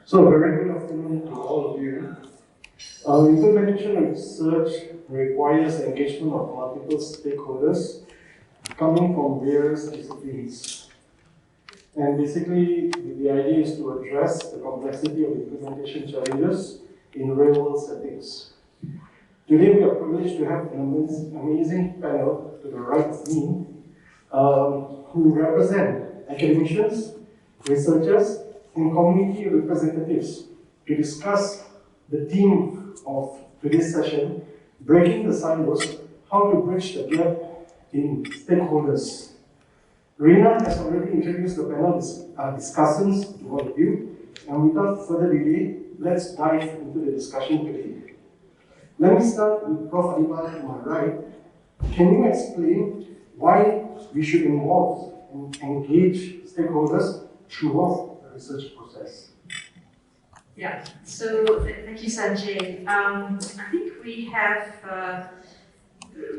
So, very good afternoon to all of you. Implementation and research requires engagement of multiple stakeholders coming from various disciplines. And basically, the idea is to address the complexity of implementation challenges in real-world settings. Today, we are privileged to have an amazing panel to the right of me who represent academicians, researchers, and community representatives to discuss the theme of today's session, breaking the silos, how to bridge the gap in stakeholders. Rina has already introduced the panel discussants to all of you, and without further delay, let's dive into the discussion today. Let me start with Prof. Adeeba to my right. Can you explain why we should involve and engage stakeholders throughout the research process? Yeah, so thank you, Sanjay. I think we have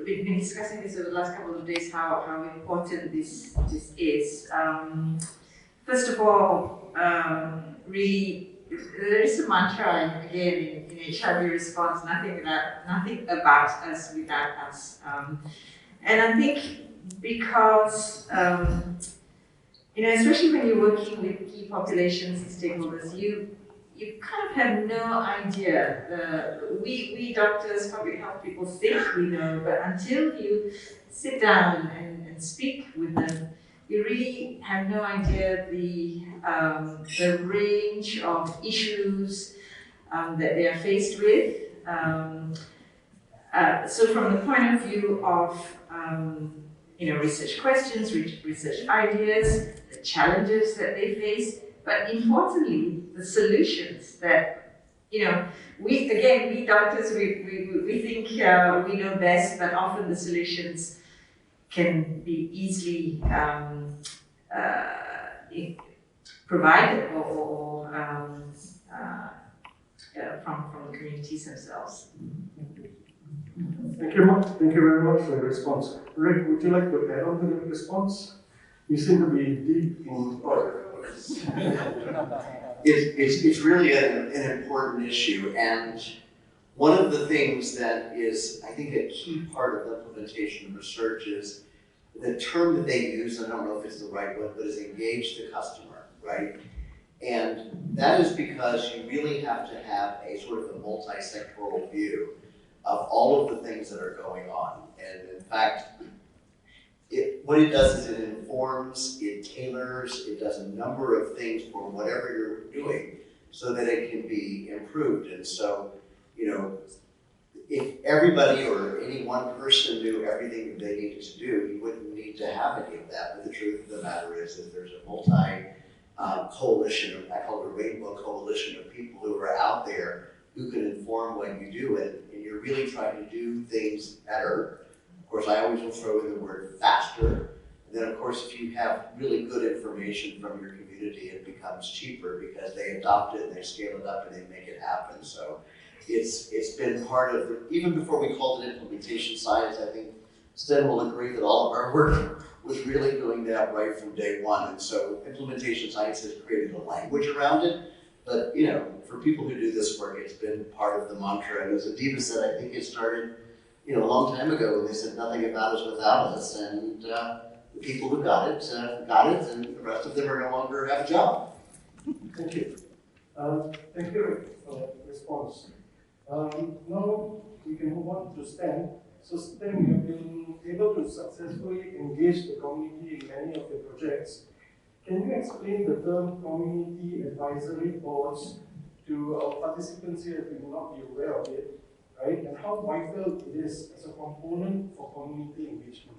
we've been discussing this over the last couple of days, how important this is. First of all, really, there is a mantra again in HIV response: nothing about us without us. And I think because especially when you're working with key populations and stakeholders, you kind of have no idea. We doctors, public health people think we know, but until you sit down and speak with them, you really have no idea the range of issues that they are faced with. So from the point of view of research questions, research ideas, the challenges that they face, but importantly, the solutions that, we doctors, we think we know best, but often the solutions can be easily provided or from the communities themselves. Thank you very much for your response. Rick, would you like to add on to the response? You seem to be deep in thought. It's really an important issue, and one of the things that is, I think, a key part of implementation of research is the term that they use, I don't know if it's the right one, but is engage the customer, right? And that is because you really have to have a sort of a multi-sectoral view of all of the things that are going on. And in fact, what it does is it informs, it tailors, it does a number of things for whatever you're doing so that it can be improved. And so, if everybody or any one person knew everything that they needed to do, you wouldn't need to have any of that. But the truth of the matter is that there's a coalition, I call it a rainbow coalition of people who are out there who can inform what you do, and you're really trying to do things better. Of course, I always will throw in the word faster. And then, of course, if you have really good information from your community, it becomes cheaper because they adopt it and they scale it up and they make it happen. So it's been part of, even before we called it implementation science, I think Sten will agree that all of our work was really doing that right from day one. And so implementation science has created a language around it. But, for people who do this work, it's been part of the mantra. And as Adeeba said, I think it started, a long time ago when they said nothing about us without us. And the people who got it, and the rest of them are no longer have a job. Thank you. Thank you, Rick, for that response. Now we can move on to Sten. So Sten, you have been able to successfully engage the community in many of your projects. Can you explain the term community advisory boards to our participants here who may not be aware of it, right? And how vital it is as a component for community engagement?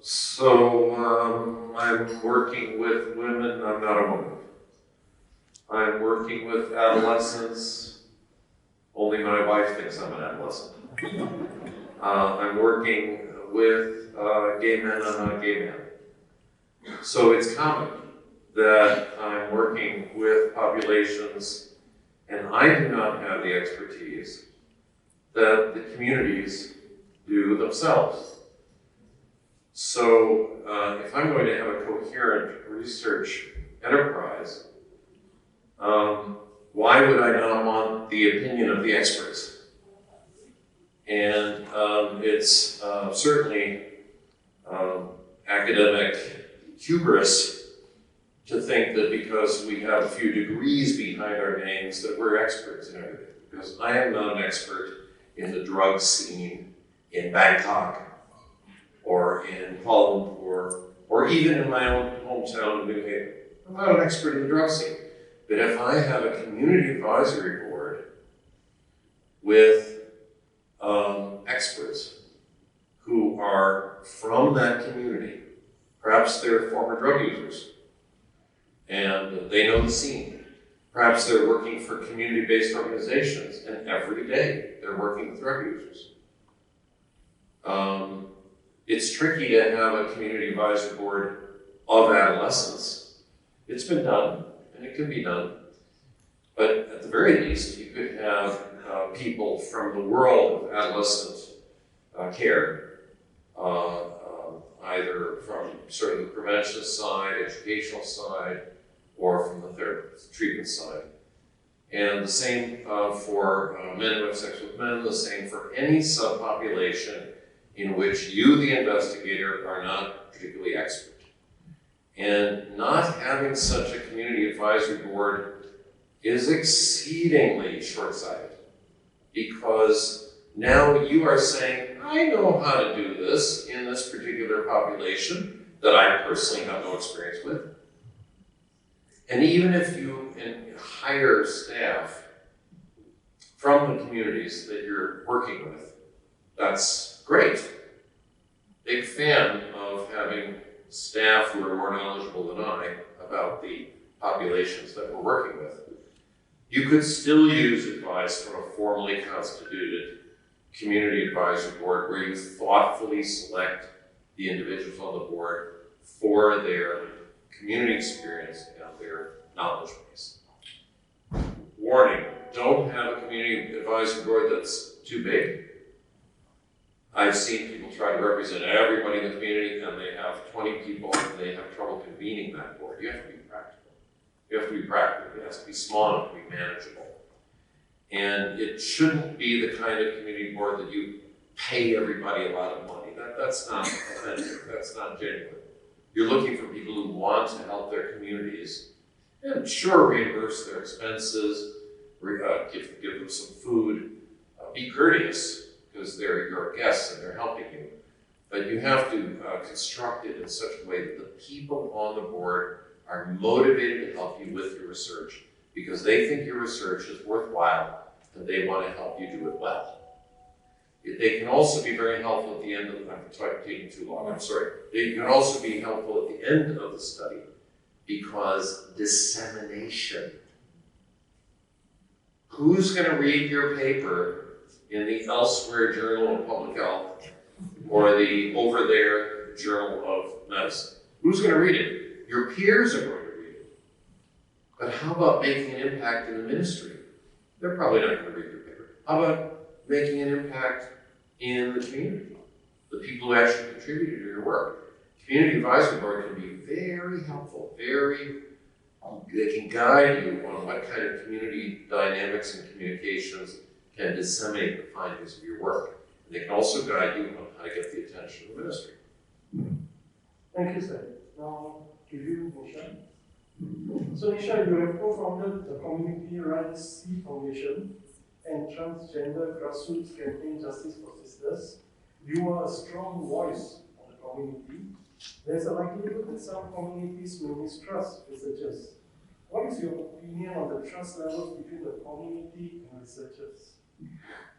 So I'm working with women. I'm not a woman. I'm working with adolescents. Only my wife thinks I'm an adolescent. I'm working with gay men. I'm not a gay man. So it's common that I'm working with populations and I do not have the expertise that the communities do themselves. So if I'm going to have a coherent research enterprise, why would I not want the opinion of the experts? And it's certainly academic hubris to think that because we have a few degrees behind our names that we're experts in everything. Because I am not an expert in the drug scene in Bangkok or in Kuala Lumpur or even in my own hometown of New Haven. I'm not an expert in the drug scene. But if I have a community advisory board with experts who are from that community, perhaps they're former drug users, and they know the scene. Perhaps they're working for community-based organizations, and every day they're working with drug users. It's tricky to have a community advisory board of adolescents. It's been done, and it can be done. But at the very least, you could have people from the world of adolescent care, either from sort of the prevention side, educational side, or from the therapy treatment side. And the same for men who have sex with men, the same for any subpopulation in which you, the investigator, are not particularly expert. And not having such a community advisory board is exceedingly short-sighted, because now you are saying, I know how to do this in this particular population that I personally have no experience with. And even if you hire staff from the communities that you're working with, that's great. Big fan of having staff who are more knowledgeable than I about the populations that we're working with. You could still use advice from a formally constituted community advisory board where you thoughtfully select the individuals on the board for their community experience and their knowledge base. Warning, don't have a community advisory board that's too big. I've seen people try to represent everybody in the community and they have 20 people and they have trouble convening that board. You have to be practical. You have to be practical. It has to be small enough to be manageable. And it shouldn't be the kind of community board that you pay everybody a lot of money. That's not authentic. That's not genuine. You're looking for people who want to help their communities and sure, reimburse their expenses, give them some food, be courteous because they're your guests and they're helping you. But you have to construct it in such a way that the people on the board are motivated to help you with your research because they think your research is worthwhile and they want to help you do it well. They can also be very helpful at the end of the, I'm taking too long, I'm sorry. They can also be helpful at the end of the study because dissemination. Who's going to read your paper in the Elsewhere Journal of Public Health or the Over There Journal of Medicine? Who's going to read it? Your peers are going to read it. But how about making an impact in the ministry? They're probably not going to read your paper. How about making an impact in the community? The people who actually contributed to your work. Community advisory board can be very helpful, they can guide you on what kind of community dynamics and communications can disseminate the findings of your work. And they can also guide you on how to get the attention of the ministry. Thank you, sir. Now, to you, Nisha. So, Nisha, you have co-founded the community-run C Foundation and transgender grassroots campaign Justice for Sisters. You are a strong voice of the community. There's a likelihood that some communities may mistrust researchers. What is your opinion on the trust levels between the community and researchers?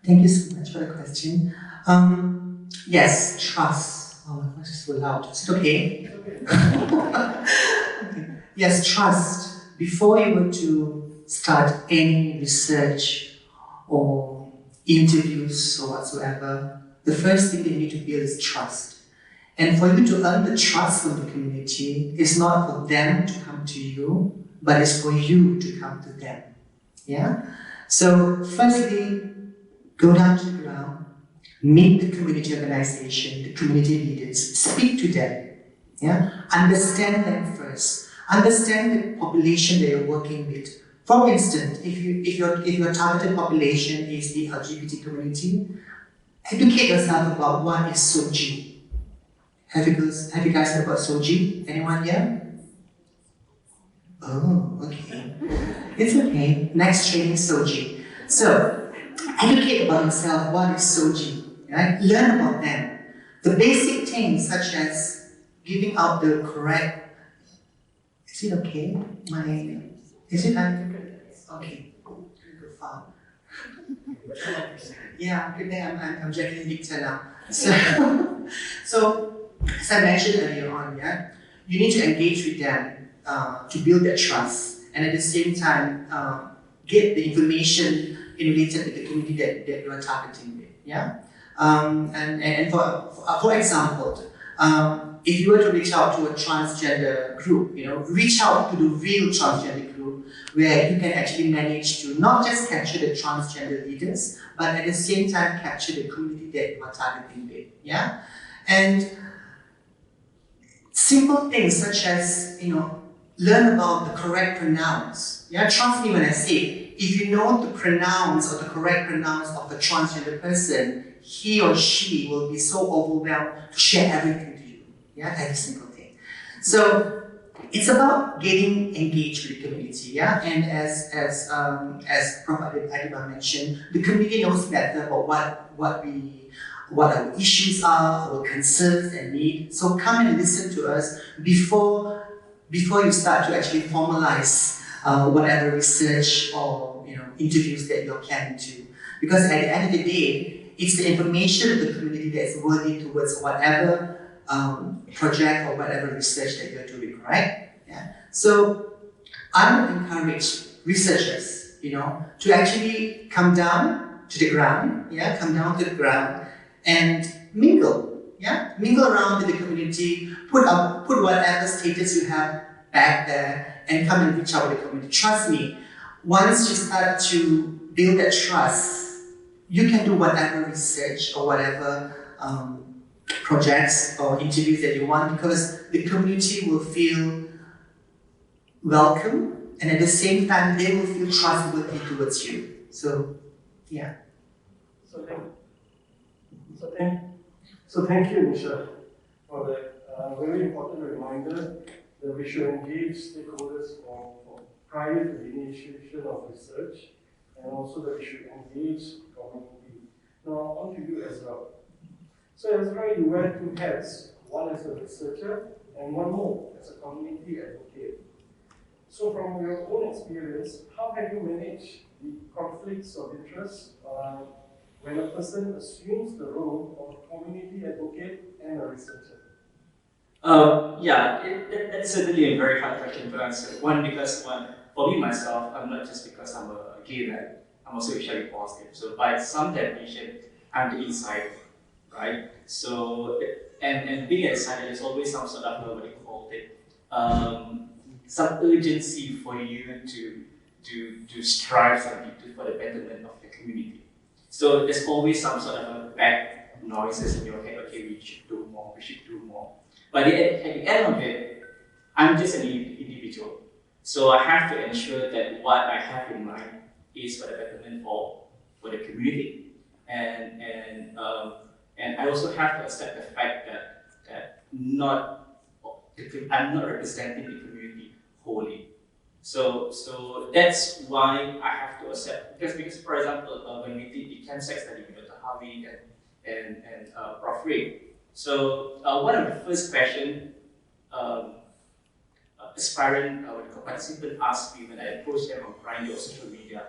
Thank you so much for the question. Yes, trust. Oh my gosh, it's so loud. Is it okay? Okay. Yes, trust. Before you were to start any research or interviews or whatsoever, the first thing they need to build is trust. And for you to earn the trust of the community, it's not for them to come to you, but it's for you to come to them. Yeah? So, firstly, go down to the ground, meet the community organization, the community leaders, speak to them, yeah? Understand them first. Understand the population that you're working with. For instance, if your targeted population is the LGBT community, educate yourself about what is Soji. Have you guys heard about Soji? Anyone here? Oh, okay. It's okay. Next training, Soji. So, educate about yourself. What is Soji? Right? Learn about them. The basic things such as giving out the correct. Is it okay? Is it okay? Good fun. Yeah, good day. I'm Jacqueline Victor now. So, as I mentioned earlier on, yeah, you need to engage with them to build that trust, and at the same time, get the information related to the community that you are targeting with. Yeah, and for example, if you were to reach out to a transgender group, reach out to the real transgender group where you can actually manage to not just capture the transgender leaders, but at the same time capture the community that you are targeting with. Yeah, and simple things such as learn about the correct pronouns. Yeah, trust me when I say, if you know the pronouns or the correct pronouns of a transgender person, he or she will be so overwhelmed to share everything to you. Yeah, every single thing. So it's about getting engaged with the community. Yeah, and as Prof. Adeeba mentioned, the community knows better about what our issues are, our concerns and needs. So come and listen to us before you start to actually formalize whatever research or interviews that you're planning to. Because at the end of the day, it's the information of the community that's worthy towards whatever project or whatever research that you're doing, right? Yeah. So I would encourage researchers, to actually come down to the ground, and mingle, mingle around with the community, put whatever status you have back there, and come and reach out with the community. Trust me, once you start to build that trust, you can do whatever research or whatever projects or interviews that you want, because the community will feel welcome, and at the same time, they will feel trustworthy towards you. So, yeah. So thank you, Nisha, for that very important reminder that we should engage stakeholders prior to the initiation of research, and also that we should engage the community. Now, on to you, Ezra. So, Ezra, you wear two hats, one as a researcher and one more as a community advocate. So, from your own experience, how have you managed the conflicts of interest when a person assumes the role of a community advocate and a researcher? That's certainly a very hard question to answer. For me myself, I'm not just because I'm a gay man, I'm also visually positive. So by some definition, I'm the insider, right? So, and being an insider, there's always some sort of, what do you call it, some urgency for you to strive for the betterment of the community. So there's always some sort of a back noises in your head, okay, we should do more. But at the end of it, I'm just an individual. So I have to ensure that what I have in mind is for the betterment for the community. And I also have to accept the fact that I'm not representing the community wholly. So that's why I have to accept, because for example, when we did the cancer study with Dr. Harvey and Prof. Ray, so one of the first questions aspiring participant asked me when I approached them on Grindr or social media,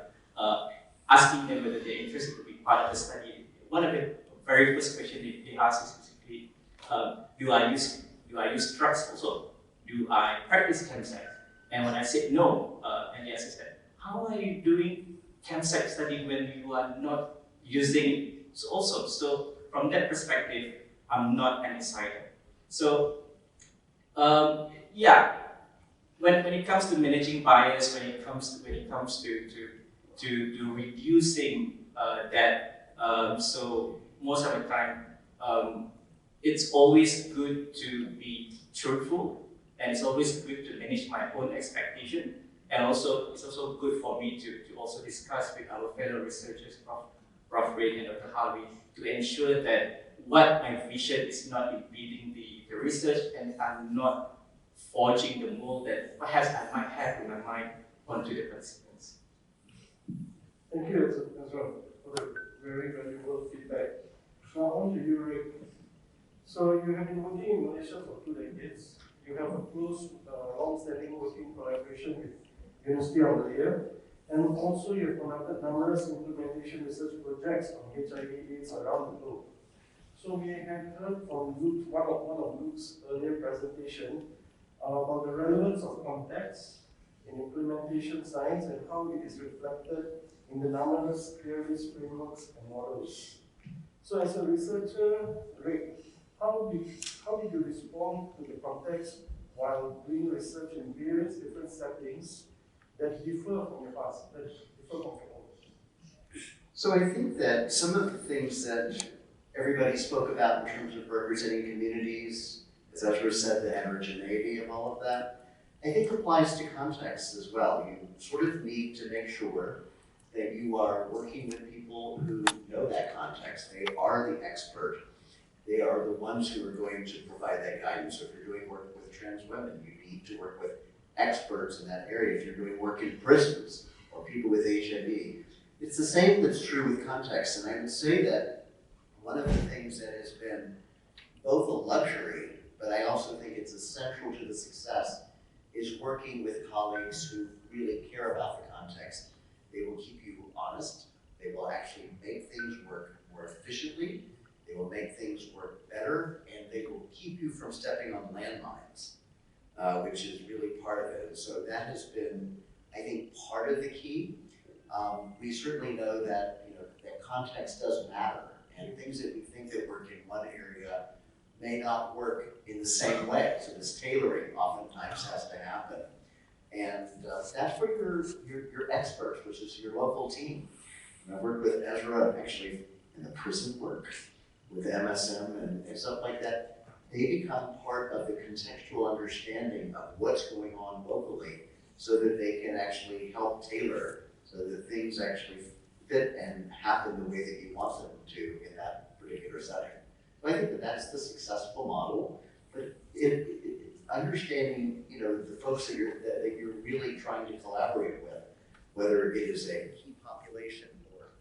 asking them whether they're interested to be part of the study. One of the very first questions they asked is specifically, do I use drugs also? Do I practice chemsex? And when I said no, and the answer said, how are you doing chemsex study when you are not using it? So from that perspective, I'm not an insider. So when it comes to managing bias, when it comes to reducing that, so most of the time, it's always good to be truthful, and it's always good to manage my own expectation. And also, it's also good for me to also discuss with our fellow researchers, Prof. Ray and Dr. Harvey, to ensure that what my vision is not impeding the research, and I'm not forging the mold that perhaps I might have in my mind onto the participants. Thank you, Ezra, for the very valuable feedback. Now on to you, Rick. So you have been working in Malaysia for 2 decades. You have a close, long-standing working collaboration with Universiti Malaya, and also you have conducted numerous implementation research projects on HIV/AIDS around the globe. So we have heard from Luke, one of Luke's earlier presentation about the relevance of context in implementation science and how it is reflected in the numerous theories, frameworks, and models. So as a researcher, Rick, how did you respond to the context while doing research in various different settings that differ from your past, that differ from your own? So I think that some of the things that everybody spoke about in terms of representing communities, as Ezra said, the heterogeneity of all of that, I think applies to context as well. You sort of need to make sure that you are working with people who know that context. They are the expert. They are the ones who are going to provide that guidance. So if you're doing work with trans women, you need to work with experts in that area. If you're doing work in prisons or people with HIV, it's the same that's true with context. And I would say that one of the things that has been both a luxury, but I also think it's essential to the success, is working with colleagues who really care about the context. They will keep you honest. They will actually make things work more efficiently. They will make things work better, and they will keep you from stepping on landmines, which is really part of it. And so that has been, I think, part of the key. We certainly know that that context does matter, and things that we think that work in one area may not work in the same way. So this tailoring oftentimes has to happen. And that's where your experts, which is your local team. And I've worked with Ezra actually in the prison work with MSM and stuff like that. They become part of the contextual understanding of what's going on locally so that they can actually help tailor so that things actually fit and happen the way that you want them to in that particular setting. So I think that that's the successful model, but understanding, the folks that you're really trying to collaborate with, whether it is a key population or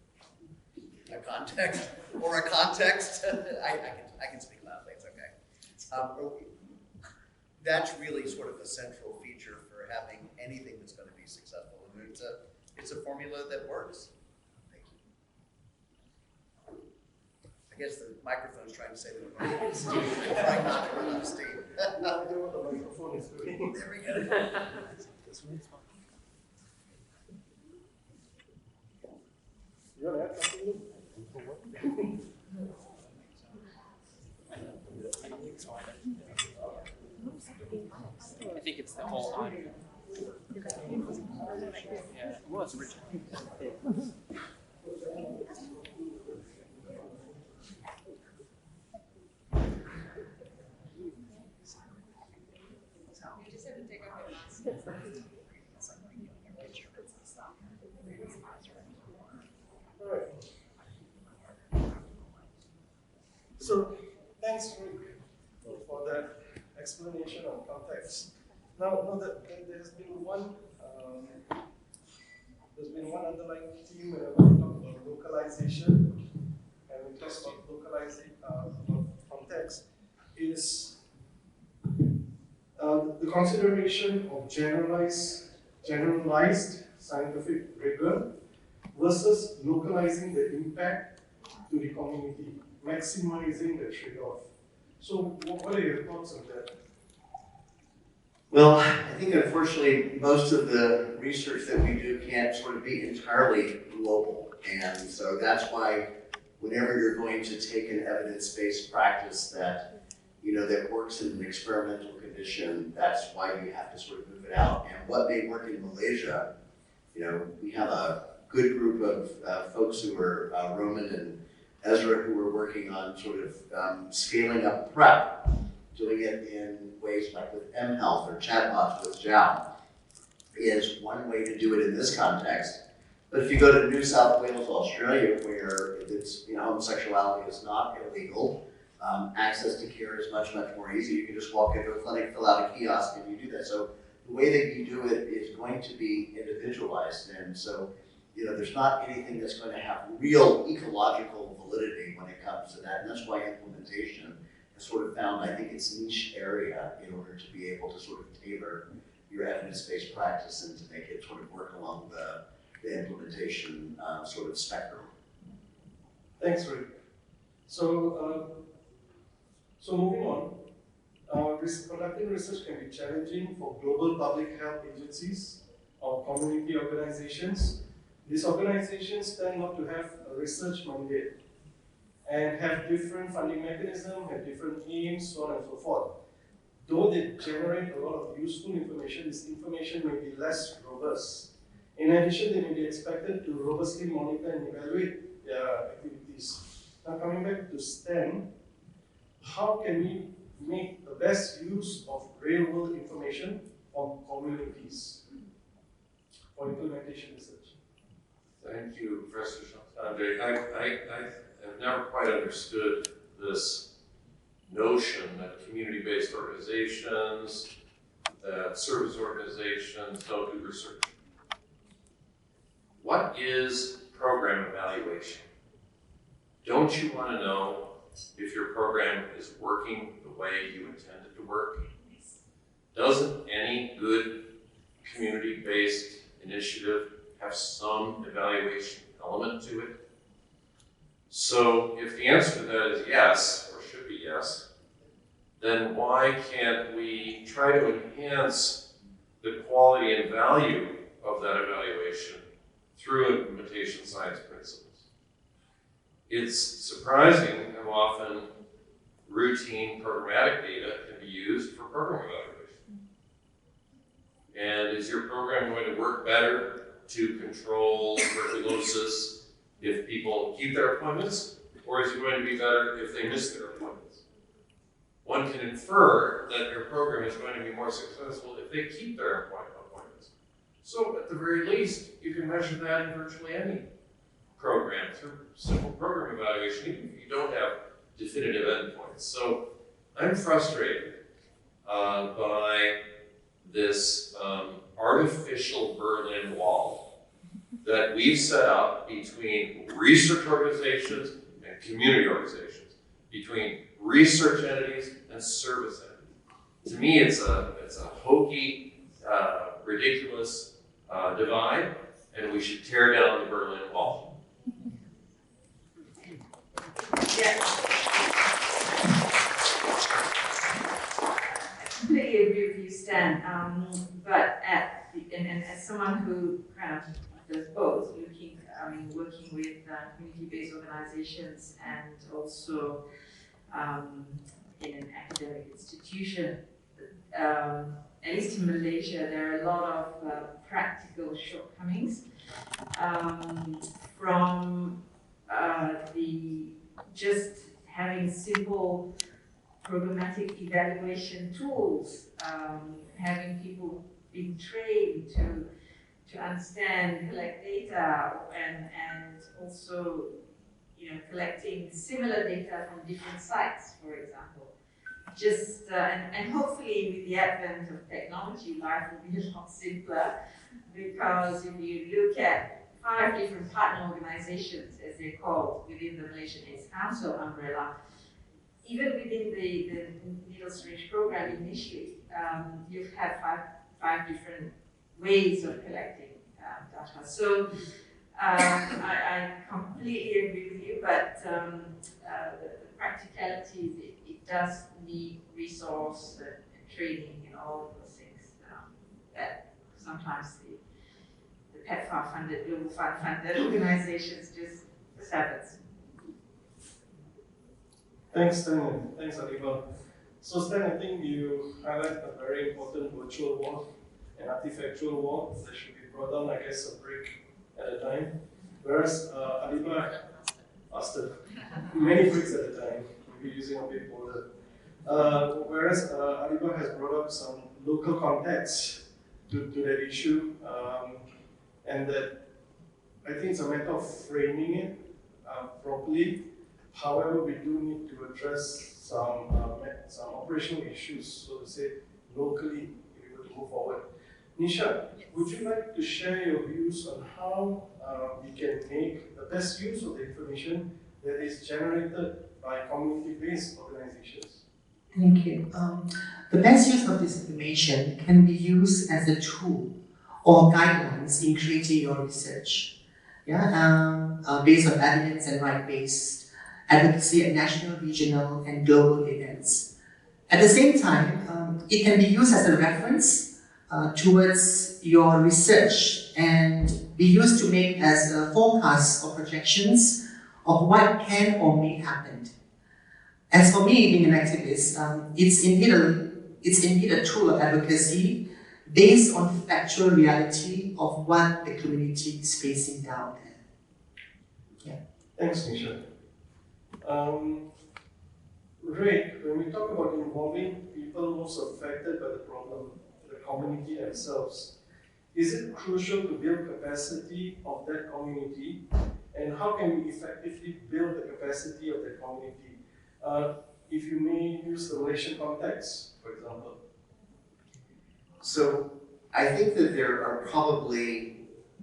a context, I can speak loudly, it's okay. That's really sort of the central feature for having anything that's going to be successful. And it's a formula that works. Thank you. I guess the microphone's trying to say that we're trying not to run out of steam. No idea what the microphone is doing. There we go. You want to add something? I think it's the whole audio. Yeah, well, it's Richard. Alright. So, thanks, Rick, for that explanation on context. Now there's been one underlying theme when we talk about localization, and we talk about localizing about context, is the consideration of generalized scientific rigor versus localizing the impact to the community, maximizing the trade-off. So what are your thoughts on that? Well, I think unfortunately most of the research that we do can't sort of be entirely global. And so that's why whenever you're going to take an evidence-based practice that that works in an experimental condition, that's why you have to sort of move it out. And what may work in Malaysia, we have a good group of folks who are Roman Ezra, who are working on sort of scaling up prep, doing it in ways like with mHealth or chatbots with Zhao, is one way to do it in this context. But if you go to New South Wales, Australia, where it's, homosexuality is not illegal, access to care is much, much more easy. You can just walk into a clinic, fill out a kiosk, and you do that. So the way that you do it is going to be individualized. And so, there's not anything that's going to have real ecological validity when it comes to that. And that's why implementation has sort of found, I think, its niche area in order to be able to sort of tailor your evidence-based practice and to make it sort of work along the implementation sort of spectrum. Thanks, Rick. So moving on, conducting research can be challenging for global public health agencies or community organizations. These organizations tend not to have a research mandate and have different funding mechanisms, have different aims, so on and so forth. Though they generate a lot of useful information, this information may be less robust. In addition, they may be expected to robustly monitor and evaluate their activities. Now, coming back to Sten, how can we make the best use of real-world information from communities for implementation research? Thank you, Professor Sanjay. I have never quite understood this notion that community-based organizations, that service organizations don't do research. What is program evaluation? Don't you want to know if your program is working the way you intend it to work? Doesn't any good community-based initiative have some evaluation element to it? So if the answer to that is yes, or should be yes, then why can't we try to enhance the quality and value of that evaluation through implementation science principles? It's surprising how often routine programmatic data can be used for program evaluation. And is your program going to work better to control tuberculosis if people keep their appointments, or is it going to be better if they miss their appointments? One can infer that your program is going to be more successful if they keep their appointments. So at the very least, you can measure that in virtually any program through simple program evaluation, even if you don't have definitive endpoints. So I'm frustrated by this artificial Berlin Wall that we've set up between research organizations and community organizations, between research entities and service entities. To me, it's a hokey, ridiculous divide, and we should tear down the Berlin Wall. Yeah. I completely agree with you, Sten. But and as someone who kind of does both, working with community-based organizations and also in an academic institution, at least in Malaysia, there are a lot of practical shortcomings from the just having simple programmatic evaluation tools, having people being trained to understand, collect data, and also collecting similar data from different sites, for example. Just and hopefully with the advent of technology, life will be a lot simpler, because if you look at 5 different partner organizations, as they're called, within the Malaysian AIDS Council umbrella, even within the needle syringe program initially, you've had five different ways of collecting data. So I completely agree with you, but the practicality, it does need resource and training and all of those things that sometimes the PEPFAR funded, Global Fund funded organizations just happens. Thanks, Sten. Thanks, Adeeba. So, Sten, I think you highlight a very important virtual wall, an artifactual wall that should be brought down, I guess, a brick at a time. Whereas, Adeeba, faster. Many bricks at a time. We'll be using a bit older. Whereas Adeeba has brought up some local context to that issue, and that I think it's a matter of framing it properly. However, we do need to address some operational issues, so to say, locally, if we were to move forward. Nisha, would you like to share your views on how we can make the best use of the information that is generated by community-based organizations? Thank you. The best use of this information can be used as a tool or guidelines in creating your research. Based on evidence and right-based advocacy at national, regional, and global events. At the same time, it can be used as a reference towards your research and be used to make as a forecast or projections of what can or may happen. As for me, being an activist, it's indeed a tool of advocacy based on factual reality of what the community is facing down there. Yeah. Thanks, Nisha. Ray, when we talk about involving people most affected by the problem, the community themselves, is it crucial to build capacity of that community? And how can we effectively build the capacity of that community? If you may use the Malaysian context, for example. So I think that there are probably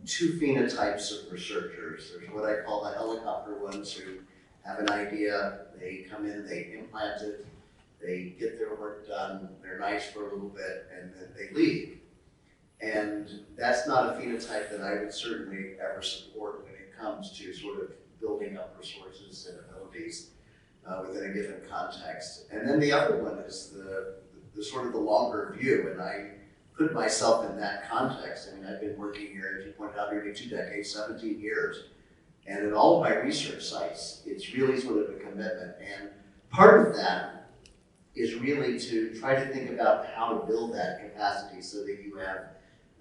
two phenotypes of researchers. There's what I call the helicopter ones who have an idea, they come in, they implant it, they get their work done, they're nice for a little bit, and then they leave. And that's not a phenotype that I would certainly ever support when it comes to sort of building up resources and abilities within a given context. And then the other one is the sort of the longer view, and I put myself in that context. I mean, I've been working here, as you pointed out, nearly 2 decades, 17 years. And in all of my research sites, it's really sort of a commitment. And part of that is really to try to think about how to build that capacity so that you have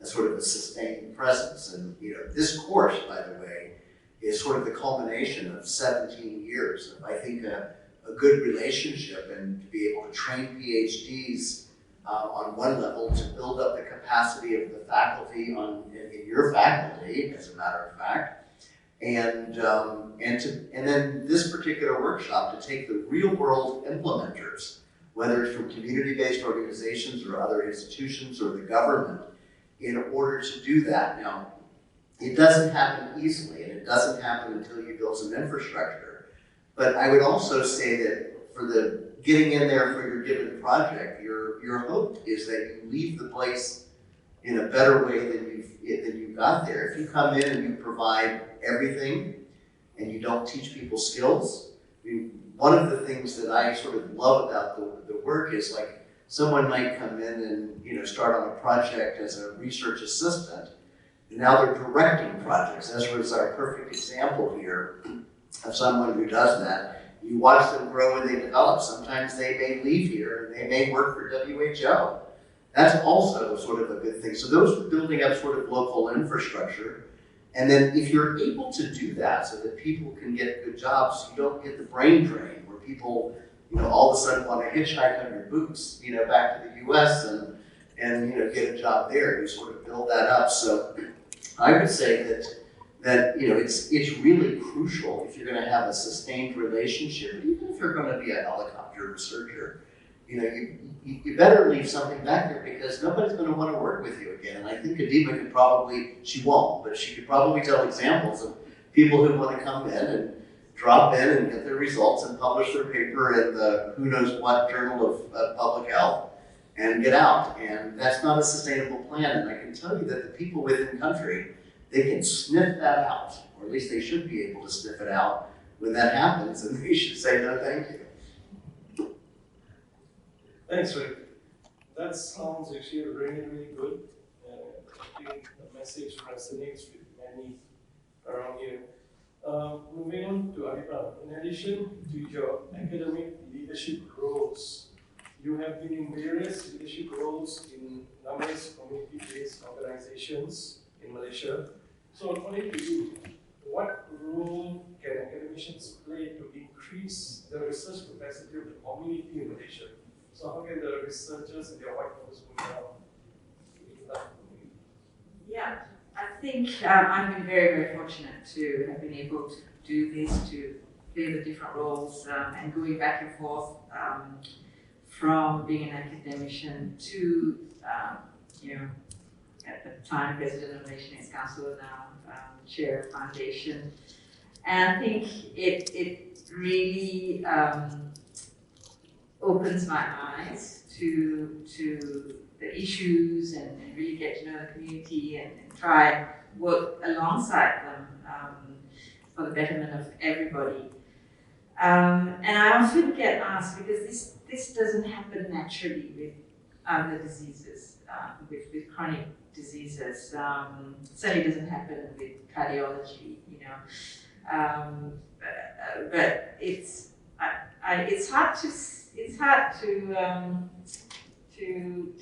a sort of a sustained presence. And this course, by the way, is sort of the culmination of 17 years of, I think, a good relationship, and to be able to train PhDs on one level to build up the capacity of the faculty in your faculty, as a matter of fact. And then this particular workshop to take the real world implementers, whether it's from community-based organizations or other institutions or the government, in order to do that. Now, it doesn't happen easily, and it doesn't happen until you build some infrastructure. But I would also say that for the getting in there for your given project, your hope is that you leave the place in a better way than you got there. If you come in and you provide everything and you don't teach people skills, I mean, one of the things that I sort of love about the work is, like, someone might come in and start on a project as a research assistant, and now they're directing projects. Ezra is our perfect example here of someone who does that. You watch them grow and they develop. Sometimes they may leave here and they may work for WHO. That's also sort of a good thing. So those are building up sort of local infrastructure. And then if you're able to do that so that people can get good jobs, you don't get the brain drain where people, all of a sudden want to hitchhike on your boots, back to the US and get a job there. You sort of build that up. So I would say that it's really crucial if you're going to have a sustained relationship, even if you're going to be a helicopter researcher. You better leave something back there, because nobody's going to want to work with you again. And I think Adeeba could probably, she won't, but she could probably tell examples of people who want to come in and drop in and get their results and publish their paper in the who knows what journal of public health and get out. And that's not a sustainable plan. And I can tell you that the people within country, they can sniff that out, or at least they should be able to sniff it out when that happens, and they should say no thank you. Thanks, Rick. That sounds actually really, really good. I think the message resonates with many around here. Moving on to Adeeba. In addition to your academic leadership roles, you have been in various leadership roles in numerous community-based organizations in Malaysia. So according to you, what role can academicians play to increase the research capacity of the community in Malaysia? So how can the researchers in their white collar work now? Yeah, I think I've been very, very fortunate to have been able to do this, to play the different roles and going back and forth from being an academician to, at the time, President of the Malaysian Arts Council, now Chair of Foundation. And I think it really opens my eyes to the issues and really get to know the community and try work alongside them for the betterment of everybody. And I often get asked, because this doesn't happen naturally with other diseases, with chronic diseases. Certainly doesn't happen with cardiology, but it's hard to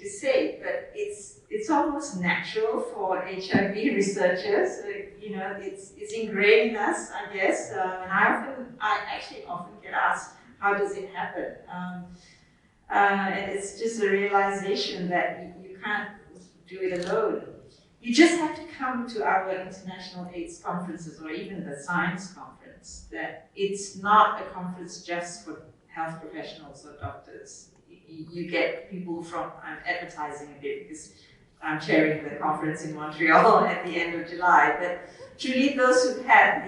say, but it's almost natural for HIV researchers. It's ingrained in us, I guess. And I actually often get asked, how does it happen? And it's just a realization that you can't do it alone. You just have to come to our international AIDS conferences or even the science conference. That it's not a conference just for health professionals or doctors. You get people from, I'm advertising a bit because I'm chairing the conference in Montreal at the end of July, but truly those who've had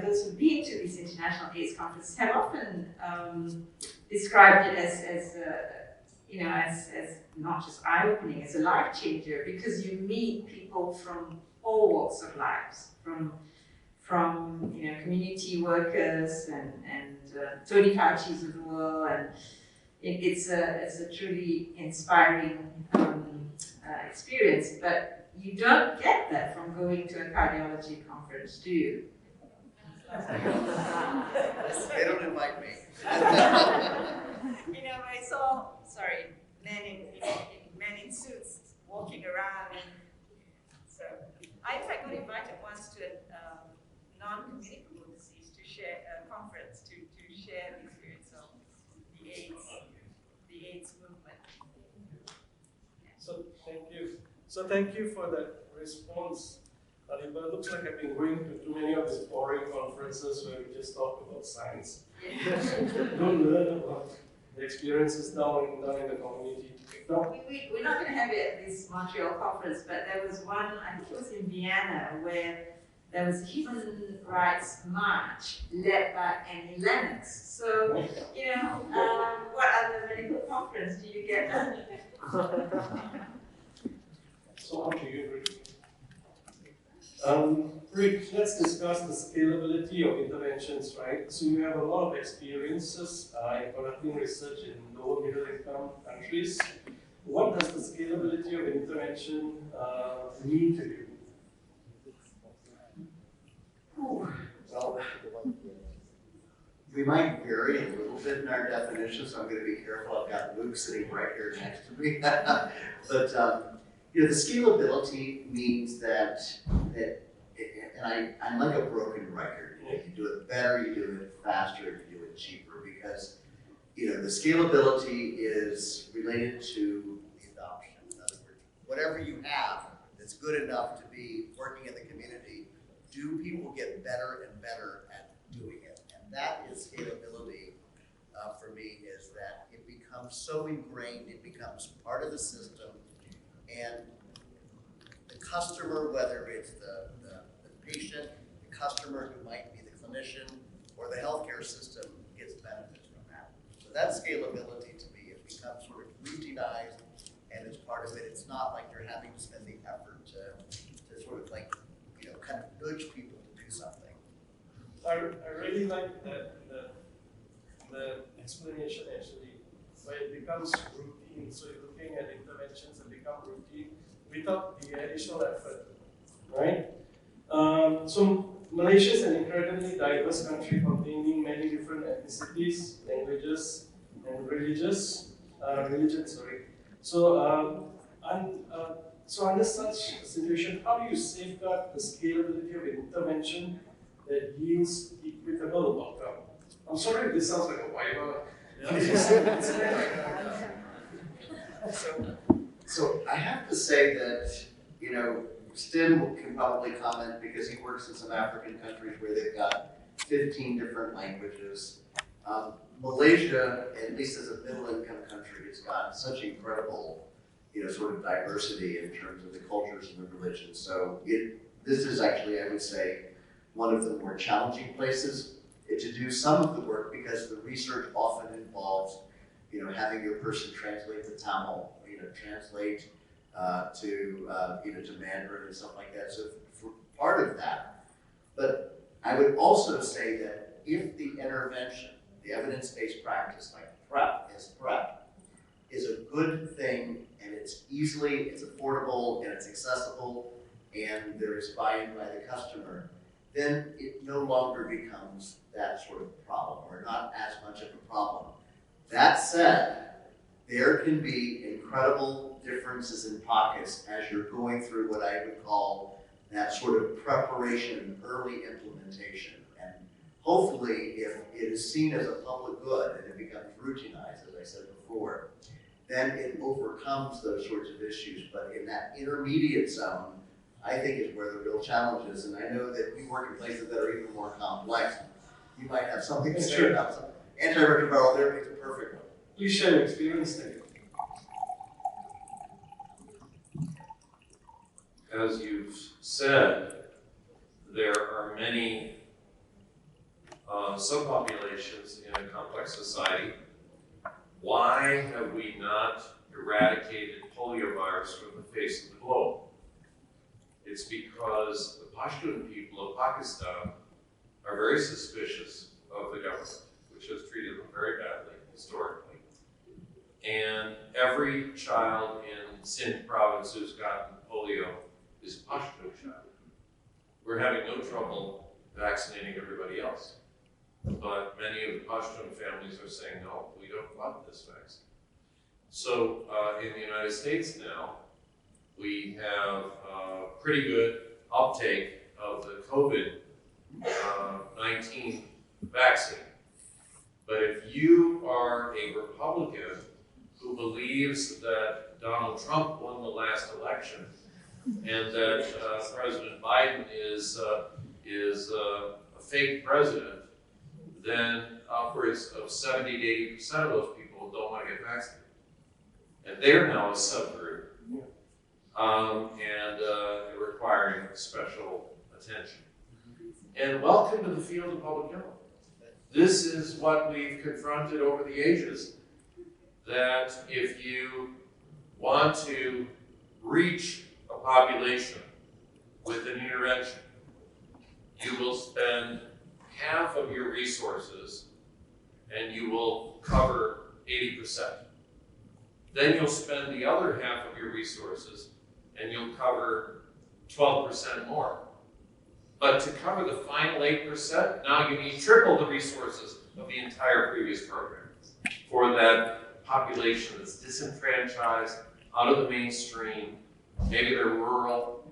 those who've been to these international AIDS conferences have often described it as not just eye-opening, as a life changer, because you meet people from all walks of lives, from community workers and Tony Fauci's of the world, and it's a truly inspiring experience. But you don't get that from going to a cardiology conference, do you? They don't invite me. I saw, men in suits walking around. And so I, in fact, got invited once to a non-communicable disease to share a conference to share the experience of the AIDS movement. So thank you for that response. Adeeba, looks like I've been going to too many of these boring conferences where we just talk about science. Don't learn about the experiences down in the community. No? We're not going to have it at this Montreal conference, but there was one, I think it was in Vienna, where there was a human rights march led by Annie Lennox. So, what other medical conference do you get done? So on to you, Rick. Rick, let's discuss the scalability of interventions, right? So you have a lot of experiences in conducting research in lower middle income countries. What does the scalability of intervention mean to you? Well, we might vary a little bit in our definition, so I'm going to be careful. I've got Luke sitting right here next to me. But the scalability means that I'm like a broken record. You can do it better, you do it faster, you do it cheaper, because the scalability is related to the adoption. In other words, whatever you have that's good enough to be working in the community, do people get better and better at doing it? And that is scalability for me, is that it becomes so ingrained, it becomes part of the system, and the customer, whether it's the patient, the customer who might be the clinician, or the healthcare system, gets benefits from that. So that scalability to me, it becomes sort of routinized, and it's part of it. It's not like you're having to spend the effort to sort of like, kind of nudge people to do something. I really like the explanation actually, where it becomes routine. So you're looking at interventions that become routine without the additional effort, right? So Malaysia is an incredibly diverse country containing many different ethnicities, languages, and religions. So So under such a situation, how do you safeguard the scalability of intervention that yields equitable outcome? I'm sorry if this sounds like a wiper. So I have to say that, you know, Sten can probably comment because he works in some African countries where they've got 15 different languages. Malaysia, at least as a middle-income country, has got such incredible, you know, sort of diversity in terms of the cultures and the religions. So this is actually, I would say, one of the more challenging places to do some of the work because the research often involves, you know, having your person translate the Tamil, you know, translate to Mandarin and stuff like that. So for part of that, but I would also say that if the intervention, the evidence-based practice like PrEP, is a good thing and it's affordable and it's accessible and there is buy-in by the customer, then it no longer becomes that sort of problem or not as much of a problem. That said, there can be incredible differences in pockets as you're going through what I would call that sort of preparation and early implementation. And hopefully, if it is seen as a public good and it becomes routinized, as I said before, then it overcomes those sorts of issues. But in that intermediate zone, I think is where the real challenge is. And I know that you work in places that are even more complex. You might have something to say about some antiretroviral therapy is a perfect one. Please share your experience there. As you've said, there are many subpopulations in a complex society. Why have we not eradicated poliovirus from the face of the globe? It's because the Pashtun people of Pakistan are very suspicious of the government, which has treated them very badly historically. And every child in Sindh province who's gotten polio is a Pashtun child. We're having no trouble vaccinating everybody else. But many of the Pashtun families are saying, no, we don't want this vaccine. So in the United States now, we have pretty good uptake of the COVID-19 vaccine. But if you are a Republican who believes that Donald Trump won the last election and that President Biden is a fake president, then upwards of 70 to 80% of those people don't want to get vaccinated. And they're now a subgroup and requiring special attention. And welcome to the field of public health. This is what we've confronted over the ages, that if you want to reach a population with an intervention, you will spend half of your resources and you will cover 80%. Then you'll spend the other half of your resources and you'll cover 12% more. But to cover the final 8%, now you need triple the resources of the entire previous program for that population that's disenfranchised, out of the mainstream. Maybe they're rural,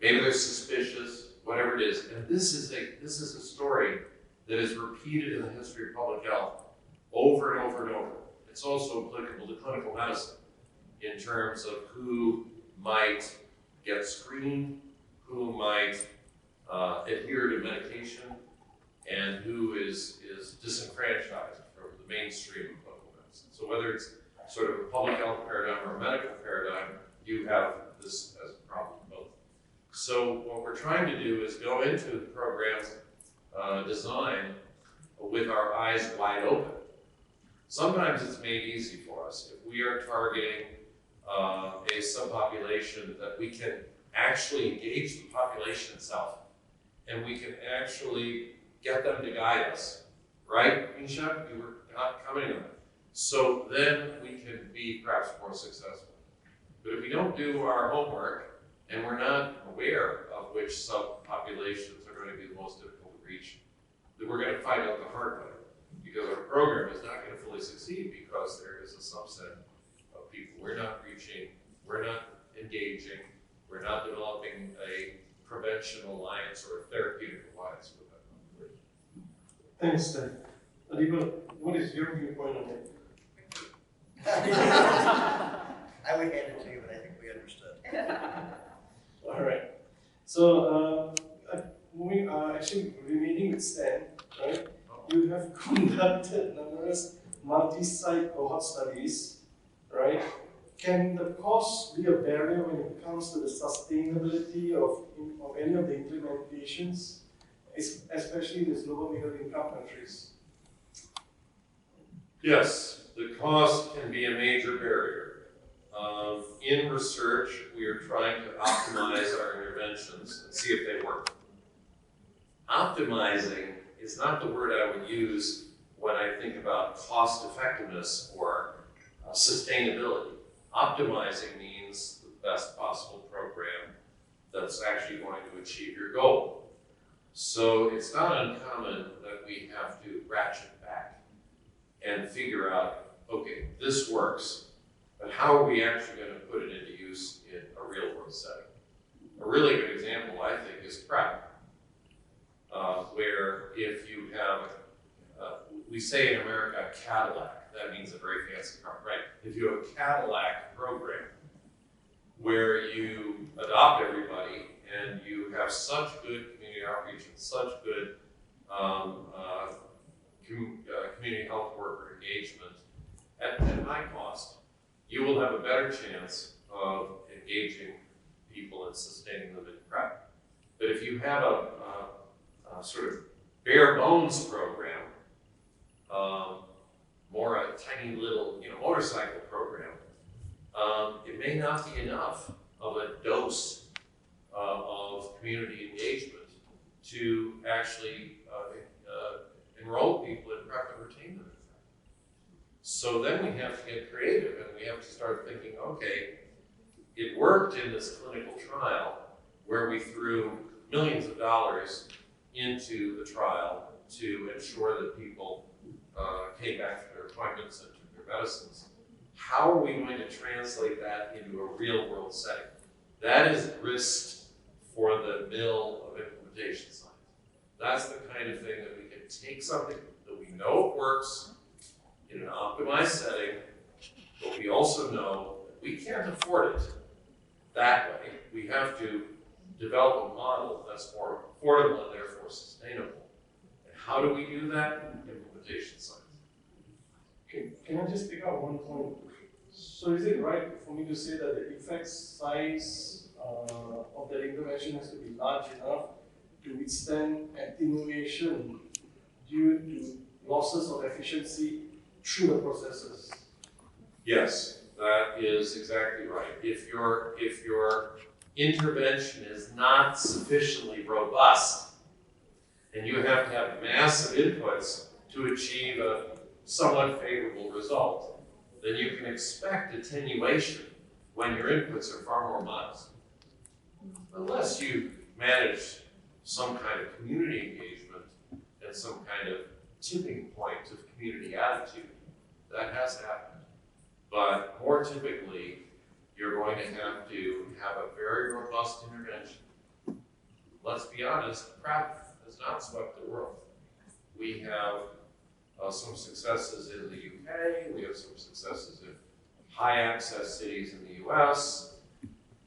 maybe they're suspicious, whatever it is. And this is a story that is repeated in the history of public health over and over and over. It's also applicable to clinical medicine in terms of who might get screened, who might adhere to medication, and who is disenfranchised from the mainstream of clinical medicine. So whether it's sort of a public health paradigm or a medical paradigm, you have this as a problem both. So what we're trying to do is go into the program's design with our eyes wide open. Sometimes it's made easy for us. If we are targeting a subpopulation, that we can actually engage the population itself, and we can actually get them to guide us. Right, Nisha? You were not commenting on that. So then we can be perhaps more successful. But if we don't do our homework, and we're not aware of which subpopulations are going to be the most difficult to reach, then we're going to find out the hard way. Because our program is not going to fully succeed because there is a subset of people we're not reaching, we're not engaging. engaging. We're not developing a prevention alliance or a therapeutic alliance with that population. Thanks, Sten. Adeeba, what is your viewpoint on it? I would hand it to you, but I think we understood. All right. So, actually remaining with Sten, right? You have conducted numerous multi-site cohort studies, right? Can the cost be a barrier when it comes to the sustainability of any of the implementations, especially in these lower middle income countries? Yes, the cost can be a major barrier. In research, we are trying to optimize our interventions and see if they work. Optimizing is not the word I would use when I think about cost effectiveness or sustainability. Optimizing means the best possible program that's actually going to achieve your goal. So it's not uncommon that we have to ratchet back and figure out, okay, this works, but how are we actually going to put it into use in a real world setting? A really good example, I think, is PrEP, where if you have, we say in America, a Cadillac, that means a very fancy car, right? If you have a Cadillac program where you adopt everybody and you have such good community outreach and such good community health worker engagement at high cost, you will have a better chance of engaging people and sustaining them in PrEP. But if you have a sort of bare bones program, more a tiny little motorcycle program, it may not be enough of a dose of community engagement to actually enroll people in PrEP and retain them in PrEP. So then we have to get creative and we have to start thinking, okay, it worked in this clinical trial where we threw millions of dollars into the trial to ensure that people came back for their appointments and took their medicines. How are we going to translate that into a real world setting? That is grist for the mill of implementation science. That's the kind of thing that we can take something that we know works in an optimized setting, but we also know that we can't afford it that way. We have to develop a model that's more affordable and therefore sustainable. And how do we do that? Implementation science. Can I just pick up one point? So is it right for me to say that the effect size of that intervention has to be large enough to withstand attenuation due to losses of efficiency through the processes? Yes, that is exactly right. If your intervention is not sufficiently robust, and you have to have massive inputs to achieve a somewhat favorable result, then you can expect attenuation when your inputs are far more modest. Unless you manage some kind of community engagement and some kind of tipping point of community attitude, that has happened. But more typically, you're going to have a very robust intervention. Let's be honest, PrEP has not swept the world. We have some successes in the UK, we have some successes in high access cities in the US,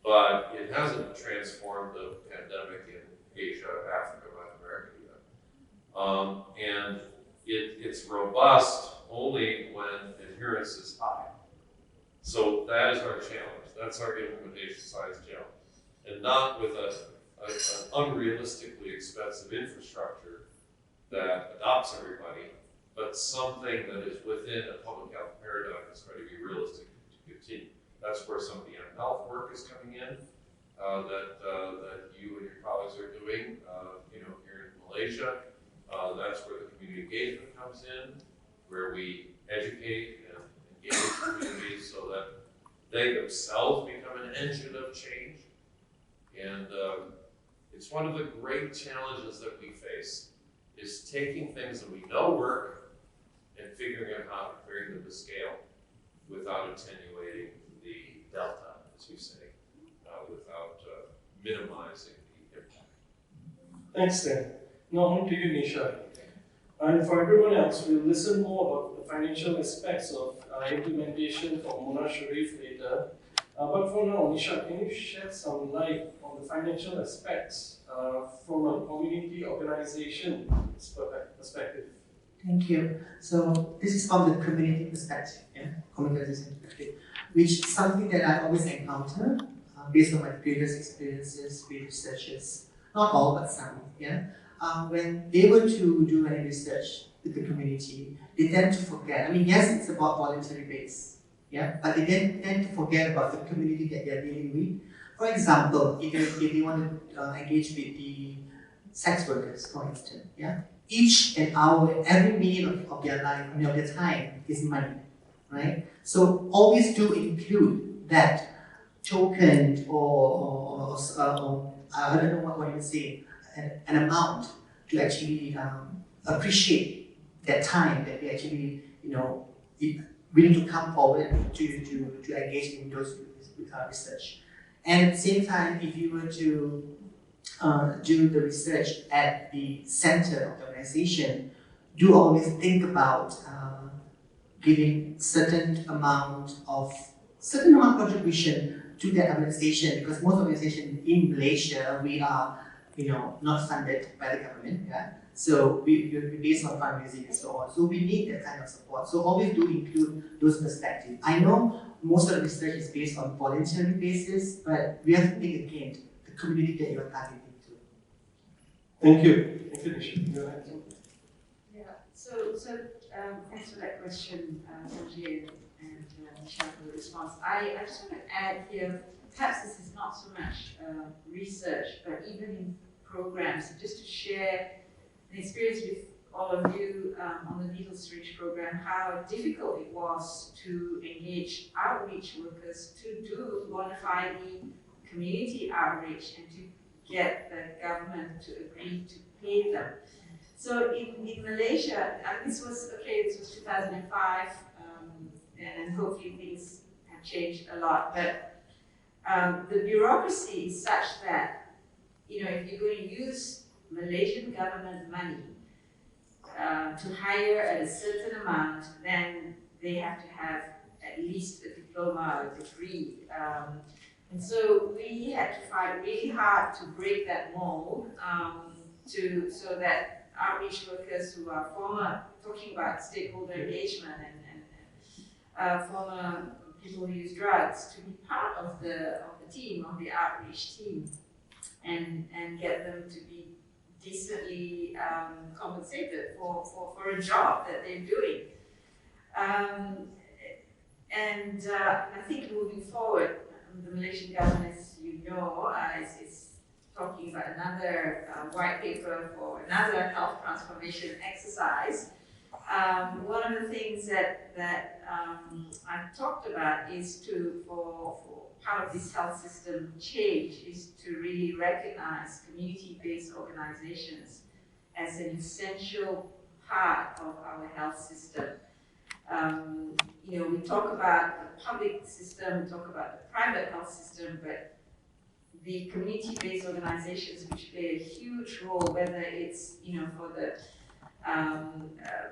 but it hasn't transformed the pandemic in Asia, Africa, Latin America yet. And it's robust only when adherence is high. So that is our challenge. That's our implementation science challenge. And not with an unrealistically expensive infrastructure that adopts everybody, but something that is within a public health paradigm that's going to be realistic to continue. That's where some of the health work is coming in, that you and your colleagues are doing, here in Malaysia. That's where the community engagement comes in, where we educate and engage communities so that they themselves become an engine of change. And it's one of the great challenges that we face, is taking things that we know work and figuring out how to bring them to scale without attenuating the delta, as you say, minimizing the impact. Thanks, Sten. Now on to you, Nisha. And for everyone else, we'll listen more about the financial aspects of implementation from Mona Sharif later. But for now, Nisha, can you shed some light on the financial aspects from a community organization perspective? Thank you. So this is from the community perspective, community perspective, which is something that I always encounter based on my previous experiences with researchers. Not all, but some. When they were to do any research with the community, they tend to forget. I mean, yes, it's about voluntary base, but they then tend to forget about the community that they're dealing with. For example, if they want to engage with the sex workers, for instance, each and hour, every minute of their life, of their time is money, right? So always do include that token or I don't know what you would say, an amount to actually appreciate that time that they actually, willing to come forward to engage in those research. And at the same time, if you were to do the research at the center of the organization, do always think about giving certain amount contribution to that organization, because most organizations in Malaysia, we are not funded by the government, so we're based on fundraising and so on. So we need that kind of support. So always do include those perspectives. I know most of the research is based on voluntary basis, but we have to think again the community that you are targeting to. Thank you. Thank you, Nisha. Go ahead. So thanks for that question, Sanjay and Nisha, for the response. I just want to add here, perhaps this is not so much research, but even in programs, just to share an experience with all of you on the needle syringe program, how difficult it was to engage outreach workers to do bona fide community outreach and to get the government to agree to pay them. So in Malaysia, this was 2005, and hopefully things have changed a lot, but the bureaucracy is such that, if you're going to use Malaysian government money to hire at a certain amount, then they have to have at least a diploma or a degree. And so we had to fight really hard to break that mold, so that outreach workers who are talking about stakeholder engagement and former people who use drugs, to be part of the team, of the outreach team, and get them to be decently compensated for a job that they're doing. And I think moving forward, the Malaysian government, as you know, is talking about another white paper for another health transformation exercise. One of the things that I've talked about is for part of this health system change is to really recognize community-based organizations as an essential part of our health system. We talk about the public system, we talk about the private health system, but the community-based organizations which play a huge role, whether it's for the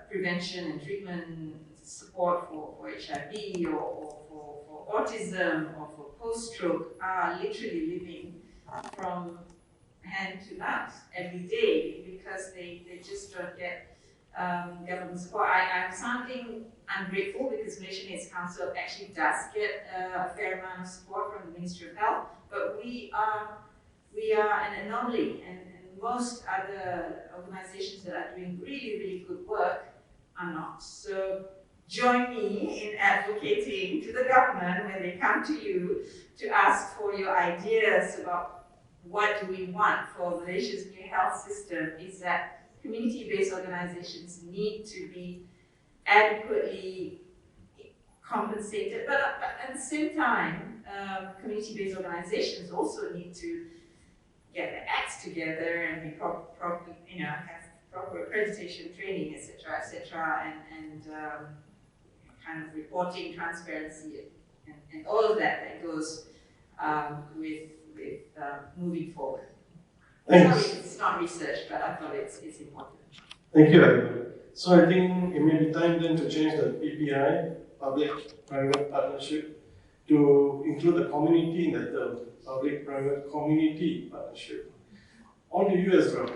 prevention and treatment support for HIV or for autism or for post-stroke, are literally living from hand to mouth every day because they just don't get government support. I'm sounding ungrateful because Malaysian AIDS Council actually does get a fair amount of support from the Ministry of Health, but we are an anomaly, and most other organizations that are doing really, really good work are not. So join me in advocating to the government when they come to you to ask for your ideas about what do we want for Malaysia's new health system, is that community-based organizations need to be adequately compensated, but at the same time, community-based organizations also need to get their acts together and be have proper accreditation training, etc., and kind of reporting, transparency, and all of that goes with moving forward. Thanks. It's not research, but I thought it's important. Thank you, Ayub. So I think it may be time then to change the PPI, public-private partnership, to include the community in that term, public-private community partnership. On to you, Ezra.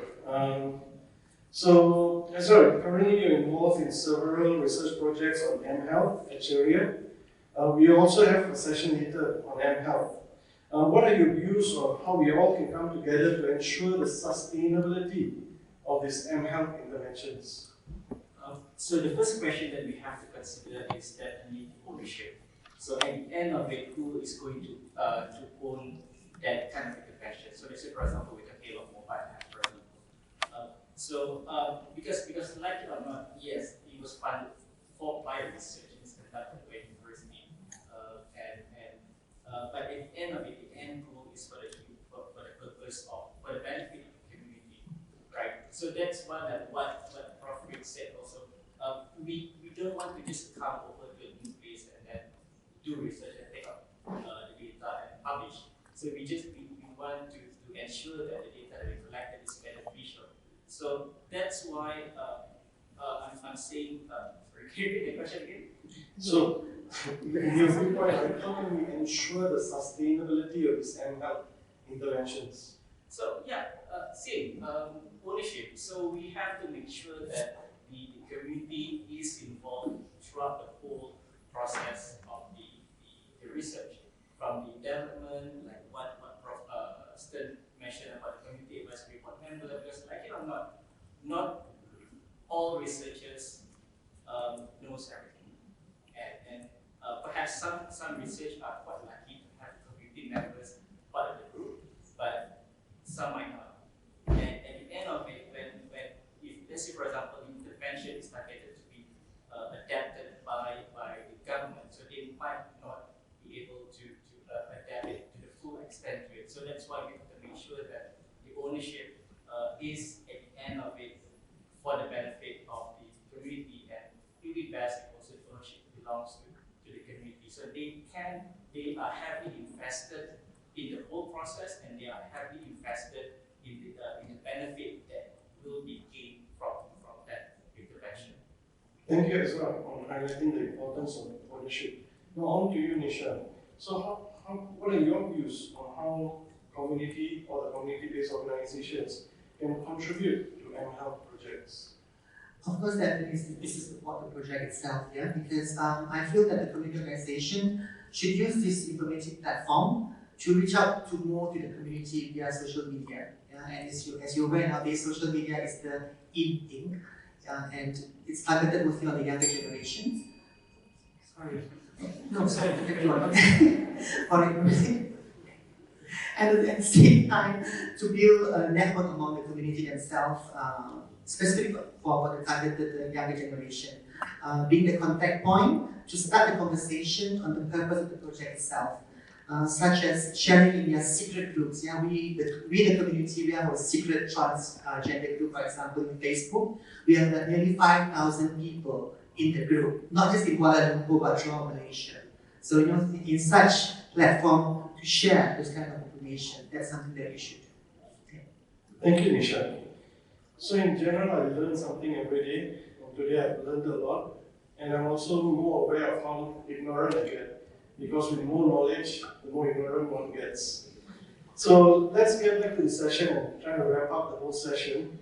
So, Ezra, currently you're involved in several research projects on mHealth at Sharia. We also have a session later on mHealth. What are your views on how we all can come together to ensure the sustainability of these mHealth interventions? So the first question that we have to consider is definitely ownership. So at the end of it, who is going to own that kind of intervention? So let's say, for example, with a Yale mobile app, for example. Because like it or not, yes, it was funded by research and it's conducted by university, but at the end of it, the end goal is for the purpose of for the benefit of the community, right? So that's what Prof said also. We don't want to just come over to a new place and then do research and take up the data and publish. So we want to ensure that the data that we collected is beneficial. So that's why I'm saying, sorry, can you repeat the question again? So, in your viewpoint, how can we ensure the sustainability of these mHealth interventions? So yeah, same ownership. So we have to make sure that the community is involved throughout the whole process of the research, from the development, like what Prof Sten mentioned about the community advisory board member, because like it or not all researchers knows everything, and perhaps some research are quite lucky to have community members part of the group, but some might not. And at the end of it, when if let's say for example the intervention is targeted to be adapted by the government, so they might not be able to adapt it to the full extent to it. So that's why we have to make sure that the ownership is at the end of it for the benefit of the community, and it would be best if also the ownership belongs to the community. So they are heavily invested in the whole process, and they are heavily invested in the benefit that will be gained from that intervention. Thank you, Ezra, on highlighting the importance of ownership. Now on to you, Nisha. So what are your views on how community or the community-based organizations can contribute to mHealth projects? Of course, definitely this is about the project itself, yeah, because I feel that the community organization should use this informative platform to reach out to the community via social media. Yeah? And as you're aware nowadays, social media is the in thing, and it's targeted mostly on the younger generations. Sorry. No, sorry, everyone. And at the same time, to build a network among the community themselves, specifically for the targeted younger generation, being the contact point to start the conversation on the purpose of the project itself, such as sharing in their secret groups. Yeah, we the community, we have a secret transgender group, for example, in Facebook. We have nearly 5,000 people in the group, not just in Kuala Lumpur, but throughout Malaysia. So, in such platform to share this kind of information, that's something that we should do. Okay. Thank you, Nisha. So in general, I learn something every day, and today I've learned a lot, and I'm also more aware of how ignorant I get, because with more knowledge, the more ignorant one gets. So let's get back to the session and try to wrap up the whole session.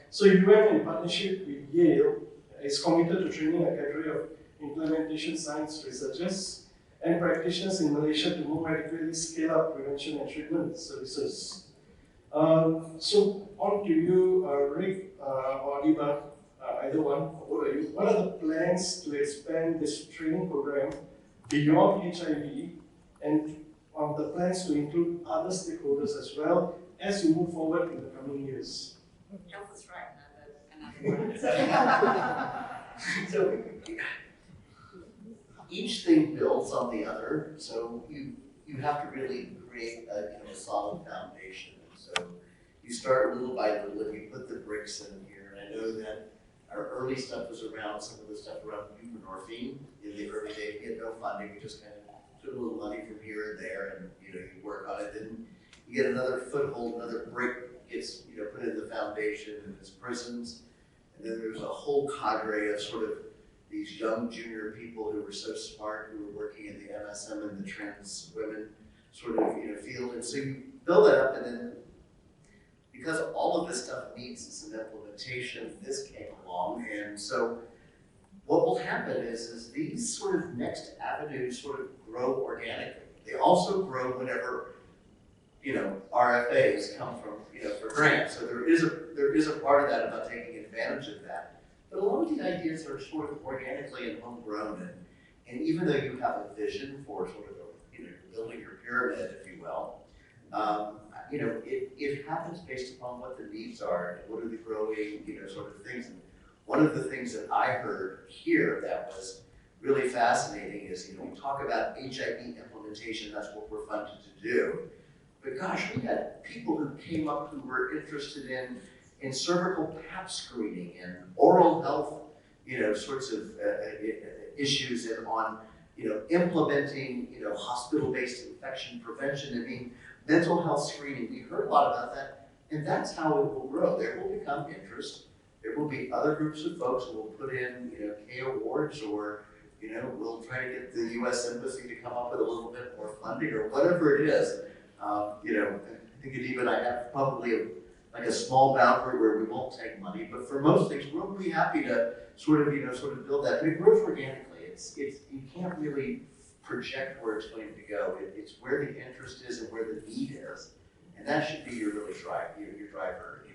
So in partnership with Yale, is committed to training a cadre of implementation science researchers and practitioners in Malaysia to more adequately scale up prevention and treatment services. So on to you, Rick or Adeeba, either one, or both of you. What are the plans to expand this training program beyond HIV, and the plans to include other stakeholders as well as you move forward in the coming years? Health is right, another So each thing builds on the other, so you have to really create a solid foundation. So you start little by little and you put the bricks in here. And I know that our early stuff was around some of the stuff around buprenorphine. In the early days, we had no funding. We just kind of took a little money from here and there, and you work on it. Then you get another foothold, another brick gets put in the foundation, and it's prisons. And then there's a whole cadre of sort of these young junior people who were so smart, who were working in the MSM and the trans women sort of field. And so you build that up, and then because all of this stuff needs some implementation, this came along. And so what will happen is these sort of next avenues sort of grow organically. They also grow whenever RFAs come from for grants. So there is a part of that about taking advantage of that. But a lot of these ideas are sort of organically and homegrown, and even though you have a vision for sort of building your pyramid, if you will, it happens based upon what the needs are and what are the growing sort of things. And one of the things that I heard here that was really fascinating is we talk about HIV implementation. That's what we're funded to do. But gosh, we had people who came up who were interested in cervical pap screening and oral health, sorts of issues, and on, implementing, hospital-based infection prevention. I mean, mental health screening. We heard a lot about that, and that's how it will grow. There will become interest. There will be other groups of folks who will put in, K awards, or, we'll try to get the U.S. Embassy to come up with a little bit more funding, or whatever it is. I think Adeeba and I have probably a small boundary where we won't take money, but for most things, we'll be happy to sort of build that. But it grows organically. You can't really project where it's going to go. It's where the interest is and where the need is, and that should be your driver.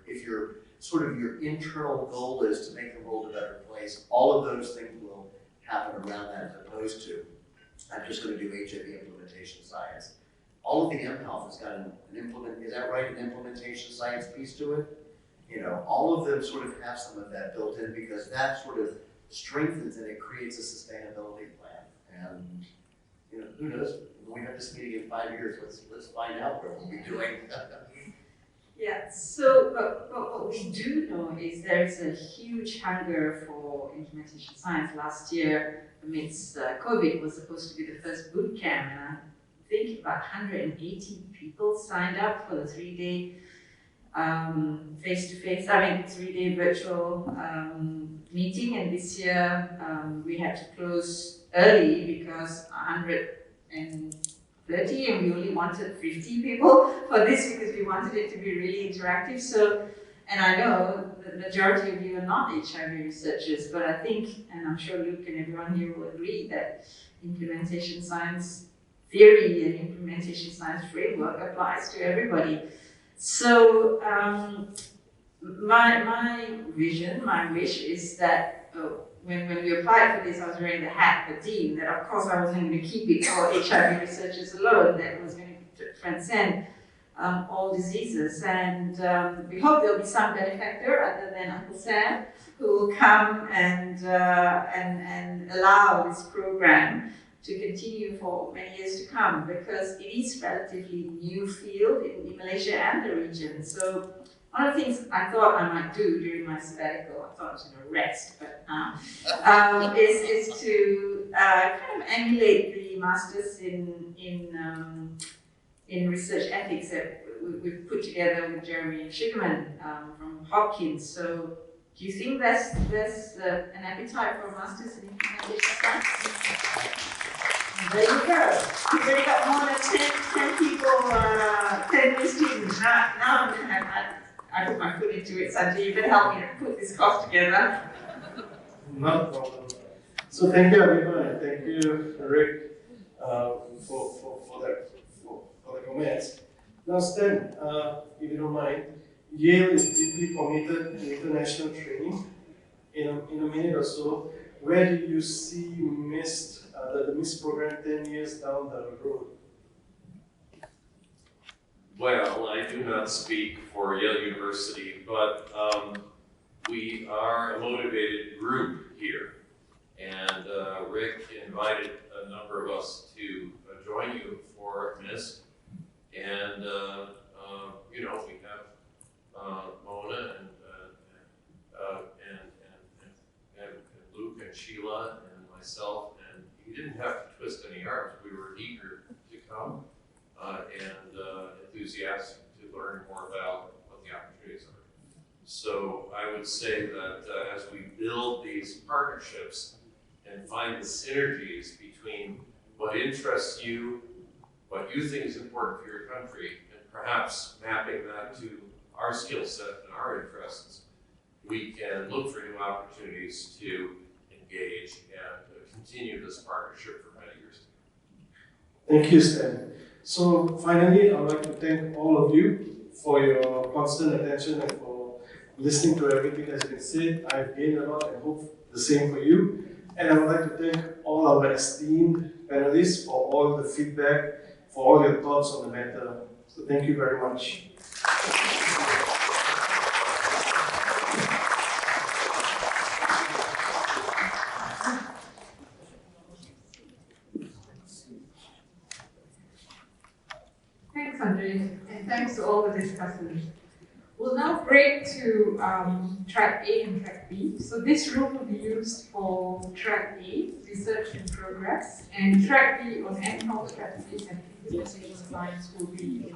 If your sort of your internal goal is to make the world a better place, all of those things will happen around that, as opposed to I'm just going to do HIV implementation science. All of the mHealth has got an implementation science piece to it. All of them sort of have some of that built in, because that sort of strengthens and it creates a sustainability plan. And who knows? When we have this meeting in 5 years, let's find out what we'll be doing. Yeah, so what we do know is there is a huge hunger for implementation science. Last year, amidst COVID, was supposed to be the first boot camp, and I think about 180 people signed up for the 3-day face-to-face, 3-day virtual meeting, and this year we had to close early because 130, and we only wanted 50 people for this because we wanted it to be really interactive. So, and I know the majority of you are not HIV researchers, but I think, and I'm sure Luke and everyone here will agree, that implementation science theory and implementation science framework applies to everybody. So my vision, my wish is that when we applied for this, I was wearing the hat of the dean, that of course I wasn't going to keep it for HIV researchers alone, that was going to transcend all diseases. And we hope there'll be some benefactor other than Uncle Sam who will come and allow this program to continue for many years to come, because it is relatively new field in Malaysia and the region. So one of the things I thought I might do during my sabbatical, I thought I was going to rest, but is to kind of emulate the masters in research ethics that we've put together with Jeremy Sugarman from Hopkins. So do you think there's an appetite for masters in implementation science? There you go. You've already got more than 10 people, 10 new students. Now I'm going to have, I put my foot into it, Sanjay. You better help me to put this course together. Not a problem. So thank you, Adeeba, and thank you, Rick, for the comments. Now, Sten, if you don't mind, Yale is deeply committed to international training. In a minute or so, where do you see the MIST program 10 years down the road? Well, I do not speak for Yale University, but we are a motivated group here. And Rick invited a number of us to join you for MIST. And, we have Mona and Luke and Sheila and myself, and you didn't have to twist any arms. We were eager to come and enthusiastic to learn more about what the opportunities are. So I would say that as we build these partnerships and find the synergies between what interests you, what you think is important for your country, and perhaps mapping that to our skill set and our interests, we can look for new opportunities to engage and continue this partnership for many years to come. Thank you, Sten. So finally, I would like to thank all of you for your constant attention and for listening to everything that's been said. I've gained a lot and hope the same for you. And I would like to thank all our esteemed panelists for all the feedback, for all your thoughts on the matter. So thank you very much. Thanks, Sanjay, and thanks to all the discussants. We'll now break to track A and track B. So this room will be used for track A, research in progress, and track B on ad hoc strategies and implementation science will be